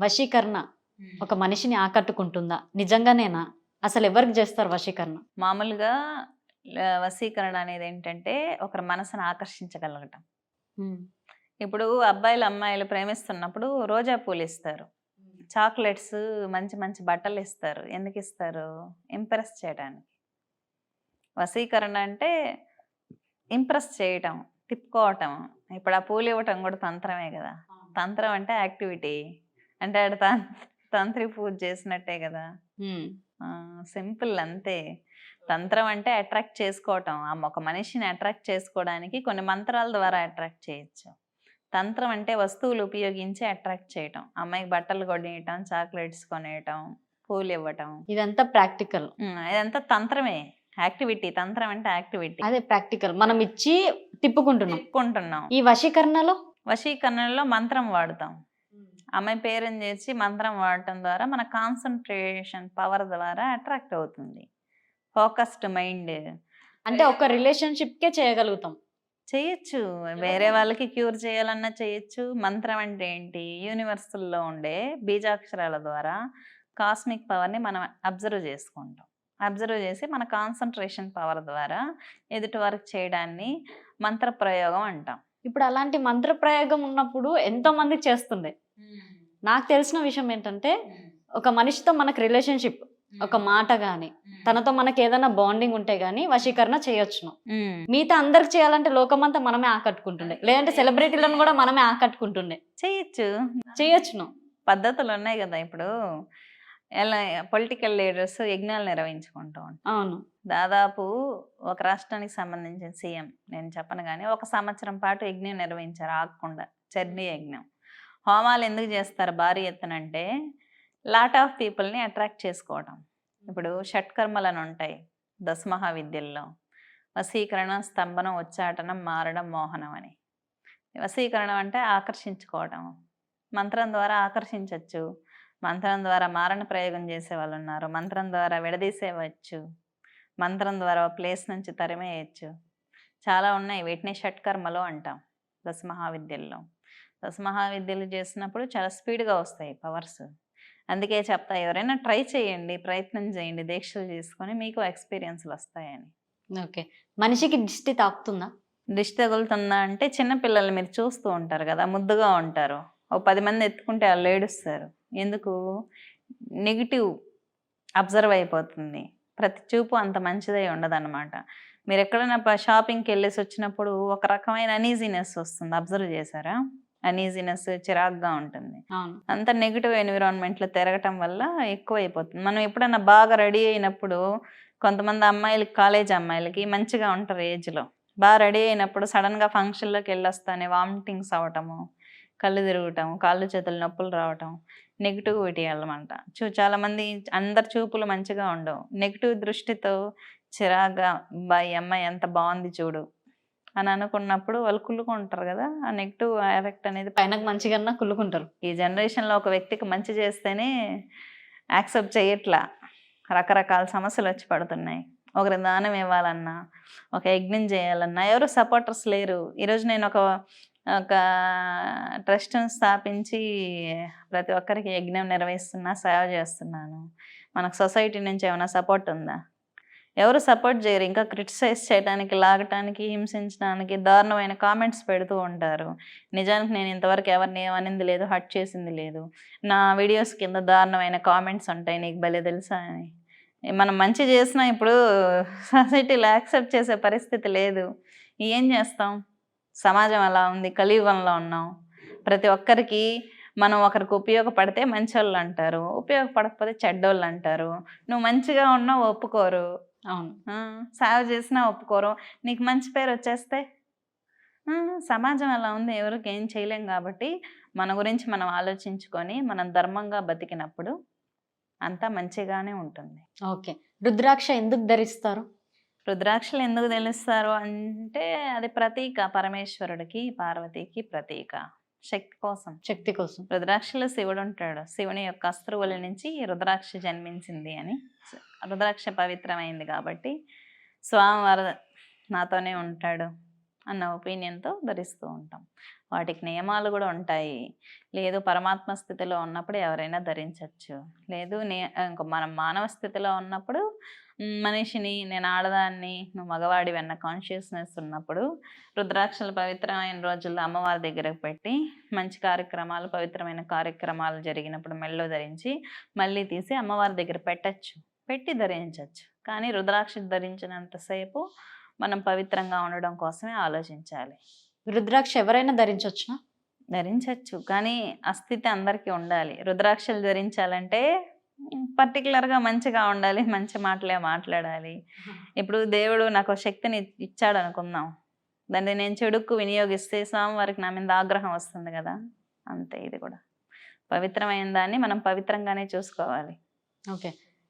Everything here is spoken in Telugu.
వశీకరణ ఒక మనిషిని ఆకట్టుకుంటుందా? నిజంగానేనా? అసలు ఎవరికి చేస్తారు వశీకరణ? మామూలుగా వశీకరణ అనేది ఏంటంటే ఒకరి మనసును ఆకర్షించగలగటం. ఇప్పుడు అబ్బాయిలు అమ్మాయిలు ప్రేమిస్తున్నప్పుడు రోజా పూలు ఇస్తారు, చాక్లెట్స్, మంచి మంచి బట్టలు ఇస్తారు. ఎందుకు ఇస్తారు? ఇంప్రెస్ చేయడానికి. వశీకరణ అంటే ఇంప్రెస్ చేయటం, తిప్పుకోవటం. ఇప్పుడు ఆ పూలు ఇవ్వటం కూడా తంత్రమే కదా. తంత్రం అంటే యాక్టివిటీ, అంటే ఆడ తంత్రి పూజ చేసినట్టే కదా. సింపుల్ అంతే. తంత్రం అంటే అట్రాక్ట్ చేసుకోవటం. ఒక మనిషిని అట్రాక్ట్ చేసుకోవడానికి కొన్ని మంత్రాల ద్వారా అట్రాక్ట్ చేయొచ్చు. తంత్రం అంటే వస్తువులు ఉపయోగించి అట్రాక్ట్ చేయటం. అమ్మాయికి బట్టలు కొనియటం, చాక్లెట్స్ కొనేయటం, పూలు ఇవ్వటం, ఇదంతా ప్రాక్టికల్. ఇదంతా తంత్రమే, యాక్టివిటీ. తంత్రం అంటే యాక్టివిటీ. అదే ప్రాక్టికల్. మనం ఇచ్చి తిప్పుకుంటున్నాం. ఈ వశీకరణలో మంత్రం వాడతాం. అమ్మాయి పేరుని చేసి మంత్రం వాడటం ద్వారా మన కాన్సన్ట్రేషన్ పవర్ ద్వారా అట్రాక్ట్ అవుతుంది. Focused mind. అంటే ఒక రిలేషన్షిప్కే చేయగలుగుతాం. చేయొచ్చు, వేరే వాళ్ళకి క్యూర్ చేయాలన్నా చేయొచ్చు. మంత్రం అంటే ఏంటి? యూనివర్సల్లో ఉండే బీజాక్షరాల ద్వారా కాస్మిక్ పవర్ని మనం అబ్జర్వ్ చేసుకుంటాం. అబ్జర్వ్ చేసి మన కాన్సన్ట్రేషన్ పవర్ ద్వారా ఎదుటి వరకు చేయడాన్ని మంత్ర ప్రయోగం అంటాం. ఇప్పుడు అలాంటి మంత్ర ప్రయోగం ఉన్నప్పుడు ఎంతో మంది చేస్తుంది. నాకు తెలిసిన విషయం ఏంటంటే, ఒక మనిషితో మనకు రిలేషన్షిప్, ఒక మాట గాని, తనతో మనకి ఏదైనా బాండింగ్ ఉంటే గానీ వశీకరణ చేయొచ్చును. మిగతా అందరికి చేయాలంటే లోకమంతా మనమే ఆకట్టుకుంటుండే, లేదంటే సెలబ్రిటీలను కూడా మనమే ఆకట్టుకుంటుండే. చేయొచ్చును. పద్ధతులు ఉన్నాయి కదా. ఇప్పుడు ఎలా పొలిటికల్ లీడర్స్ యజ్ఞాలు నిర్వహించుకుంటూ ఉంటారు. అవును. దాదాపు ఒక రాష్ట్రానికి సంబంధించిన సీఎం, నేను చెప్పను కానీ, 1 సంవత్సరం పాటు యజ్ఞం నిర్వహించారు ఆగకుండా. చండీ యజ్ఞం. హోమాలు ఎందుకు చేస్తారు భారీ ఎత్తున అంటే లాట్ ఆఫ్ పీపుల్ని అట్రాక్ట్ చేసుకోవడం. ఇప్పుడు షట్కర్మలు అని ఉంటాయి దశమహావిద్యల్లో. వశీకరణ, స్తంభనం, ఉచ్చాటనం, మారడం, మోహనం అని. వశీకరణం అంటే ఆకర్షించుకోవడం. మంత్రం ద్వారా ఆకర్షించవచ్చు, మంత్రం ద్వారా మారణ ప్రయోగం చేసే వాళ్ళు ఉన్నారు, మంత్రం ద్వారా విడదీసేవచ్చు, మంత్రం ద్వారా ప్లేస్ నుంచి తరిమేయచ్చు. చాలా ఉన్నాయి. వీటిని షట్కర్మలు అంటాం దశమహావిద్యల్లో. దశమహావిద్యలు చేసినప్పుడు చాలా స్పీడ్గా వస్తాయి పవర్స్. అందుకే చెప్తా, ఎవరైనా ట్రై చేయండి, ప్రయత్నం చేయండి, దీక్షలు చేసుకొని మీకు ఎక్స్పీరియన్స్లు వస్తాయని. ఓకే. మనిషికి దిష్టి తాకుతుందా? దిష్టి తగులుతుందా అంటే, చిన్నపిల్లలు మీరు చూస్తూ ఉంటారు కదా, ముద్దుగా ఉంటారు. ఓ 10 మంది ఎత్తుకుంటే వాళ్ళు ఏడుస్తారు. ఎందుకు? నెగిటివ్ అబ్జర్వ్ అయిపోతుంది. ప్రతి చూపు అంత మంచిదై ఉండదన్నమాట. మీరు ఎక్కడైనా షాపింగ్కి వెళ్ళేసి వచ్చినప్పుడు ఒక రకమైన అనీజీనెస్ వస్తుంది. అబ్జర్వ్ చేశారా? అనీజీనెస్, చిరాగ్గా ఉంటుంది. అంత నెగిటివ్ ఎన్విరాన్మెంట్లో తిరగటం వల్ల ఎక్కువ అయిపోతుంది. మనం ఎప్పుడైనా బాగా రెడీ అయినప్పుడు, కొంతమంది అమ్మాయిలకి, కాలేజ్ అమ్మాయిలకి మంచిగా ఉంటారు ఏజ్లో, బాగా రెడీ అయినప్పుడు సడన్గా ఫంక్షన్లోకి వెళ్ళొస్తానే వామిటింగ్స్ అవ్వటము, కళ్ళు తిరగటం, కాళ్ళు చేతులు నొప్పులు రావటం, నెగిటివిటీ అన్నమాట. చాలామంది అందరి చూపులు మంచిగా ఉండవు. నెగిటివ్ దృష్టితో చిరాగ్గా, ఈ అమ్మాయి ఎంత బాగుంది చూడు అని అనుకున్నప్పుడు వాళ్ళు కుళ్ళుకుంటారు కదా. ఆ నెగిటివ్ ఎఫెక్ట్ అనేది పైన మంచిగా కుళ్ళుకుంటారు. ఈ జనరేషన్లో ఒక వ్యక్తికి మంచి చేస్తేనే యాక్సెప్ట్ చేయట్లా. రకరకాల సమస్యలు వచ్చి పడుతున్నాయి. ఒకరి దానం ఇవ్వాలన్నా, ఒక యజ్ఞం చేయాలన్నా ఎవరు సపోర్టర్స్ లేరు. ఈరోజు నేను ఒక ట్రస్ట్ని స్థాపించి ప్రతి ఒక్కరికి యజ్ఞం నిర్వహిస్తున్నా, సేవ చేస్తున్నాను. మనకు సొసైటీ నుంచి ఏమైనా సపోర్ట్ ఉందా? ఎవరు సపోర్ట్ చేయరు. ఇంకా క్రిటిసైజ్ చేయడానికి, లాగటానికి, హింసించడానికి దారుణమైన కామెంట్స్ పెడుతూ ఉంటారు. నిజానికి నేను ఇంతవరకు ఎవరిని ఏమనింది లేదు, హర్ట్ చేసింది లేదు. నా వీడియోస్ కింద దారుణమైన కామెంట్స్ ఉంటాయి, నీకు భలే తెలుసా అని. మనం మంచి చేసినా ఇప్పుడు సొసైటీలో యాక్సెప్ట్ చేసే పరిస్థితి లేదు. ఏం చేస్తాం? సమాజం అలా ఉంది, కలియుగంలో ఉన్నాం. ప్రతి ఒక్కరికి మనం ఒకరికి ఉపయోగపడితే మంచోళ్ళు అంటారు, ఉపయోగపడకపోతే చెడ్డోళ్ళు అంటారు. నువ్వు మంచిగా ఉన్నావు ఒప్పుకోరు. అవును. సేవ చేసినా ఒప్పుకోరు. నీకు మంచి పేరు వచ్చేస్తే సమాజం అలా ఉంది, ఎవరికి ఏం చేయలేం. కాబట్టి మన గురించి మనం ఆలోచించుకొని మనం ధర్మంగా బతికినప్పుడు అంతా మంచిగానే ఉంటుంది. ఓకే. రుద్రాక్ష ఎందుకు ధరిస్తారు? రుద్రాక్షలు ఎందుకు తెలుస్తారు అంటే, అది ప్రతీక, పరమేశ్వరుడికి, పార్వతీకి ప్రతీక. శక్తి కోసం. రుద్రాక్షలో శివుడు ఉంటాడు. శివుని యొక్క అస్త్రువుల నుంచి రుద్రాక్ష జన్మించింది అని. రుద్రాక్ష పవిత్రమైంది కాబట్టి స్వామివారు నాతోనే ఉంటాడు అన్న ఒపీనియన్తో ధరిస్తూ ఉంటాం. వాటికి నియమాలు కూడా ఉంటాయి. లేదు పరమాత్మ స్థితిలో ఉన్నప్పుడు ఎవరైనా ధరించవచ్చు. లేదు ఇంక మనం మానవ స్థితిలో ఉన్నప్పుడు మనిషిని, నేను ఆడదాన్ని, నువ్వు మగవాడివి అన్న కాన్షియస్నెస్ ఉన్నప్పుడు రుద్రాక్షలు పవిత్రమైన రోజుల్లో అమ్మవారి దగ్గరకు పెట్టి మంచి కార్యక్రమాలు, పవిత్రమైన కార్యక్రమాలు జరిగినప్పుడు మెళ్ళో ధరించి మళ్ళీ తీసి అమ్మవారి దగ్గర పెట్టచ్చు, పెట్టి ధరించవచ్చు. కానీ రుద్రాక్ష ధరించినంతసేపు మనం పవిత్రంగా ఉండడం కోసమే ఆలోచించాలి. రుద్రాక్ష ఎవరైనా ధరించవచ్చునా? ధరించవచ్చు, కానీ ఆ స్థితి అందరికీ ఉండాలి. రుద్రాక్షలు ధరించాలంటే పర్టికులర్గా మంచిగా ఉండాలి, మంచి మాటలే మాట్లాడాలి. ఇప్పుడు దేవుడు నాకు శక్తిని ఇచ్చాడు అనుకుందాం, దాన్ని నేను చెడుకు వినియోగిస్తే స్వామివారికి నా మీద ఆగ్రహం వస్తుంది కదా. అంతే ఇది కూడా. పవిత్రమైన దాన్ని మనం పవిత్రంగానే చూసుకోవాలి. ఓకే.